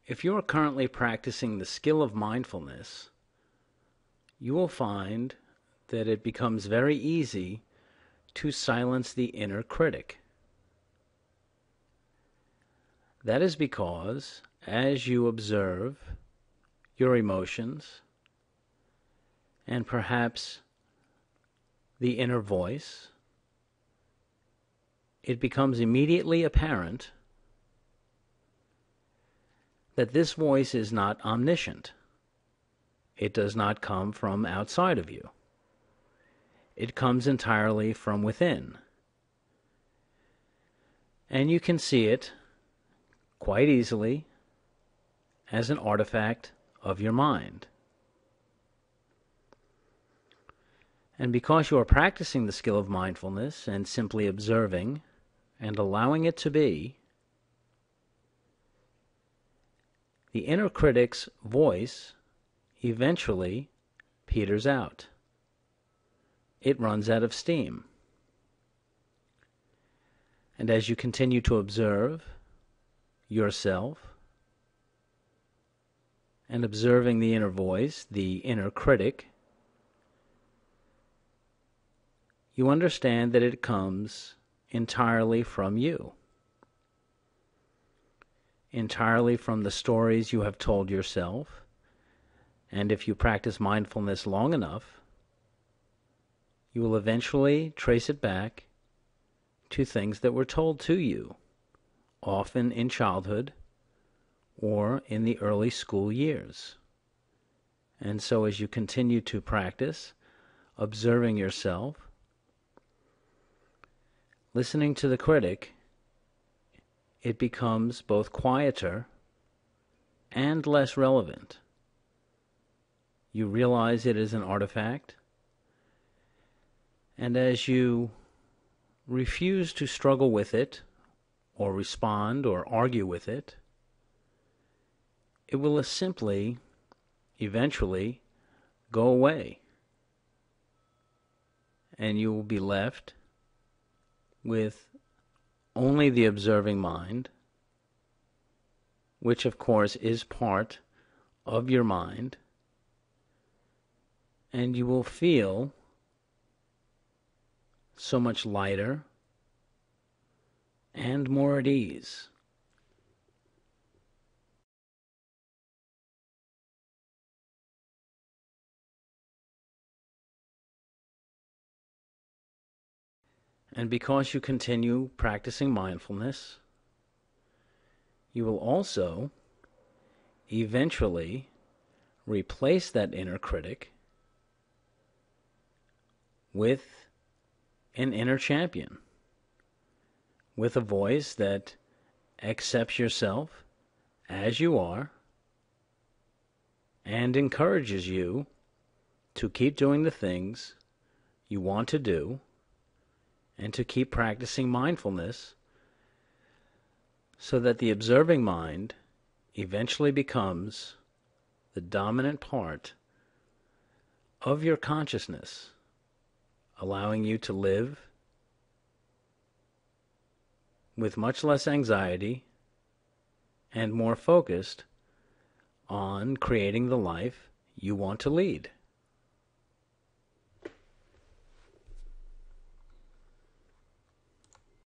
If you are currently practicing the skill of mindfulness, you will find that it becomes very easy to silence the inner critic. That is because as you observe your emotions and perhaps the inner voice, it becomes immediately apparent that this voice is not omniscient. It does not come from outside of you. It comes entirely from within. And you can see it quite easily as an artifact of your mind. And because you are practicing the skill of mindfulness and simply observing and allowing it to be, the inner critic's voice eventually peters out. It runs out of steam. And as you continue to observe yourself and observing the inner voice, the inner critic, you understand that it comes entirely from you. Entirely from the stories you have told yourself, and if you practice mindfulness long enough, you will eventually trace it back to things that were told to you, often in childhood or in the early school years. And so as you continue to practice observing yourself, listening to the critic, it becomes both quieter and less relevant. You realize it is an artifact, and as you refuse to struggle with it, or respond or argue with it, it will simply, eventually, go away. And you will be left with only the observing mind, which of course is part of your mind, and you will feel so much lighter and more at ease. And because you continue practicing mindfulness, you will also eventually replace that inner critic with an inner champion, with a voice that accepts yourself as you are and encourages you to keep doing the things you want to do and to keep practicing mindfulness so that the observing mind eventually becomes the dominant part of your consciousness, allowing you to live with much less anxiety and more focused on creating the life you want to lead.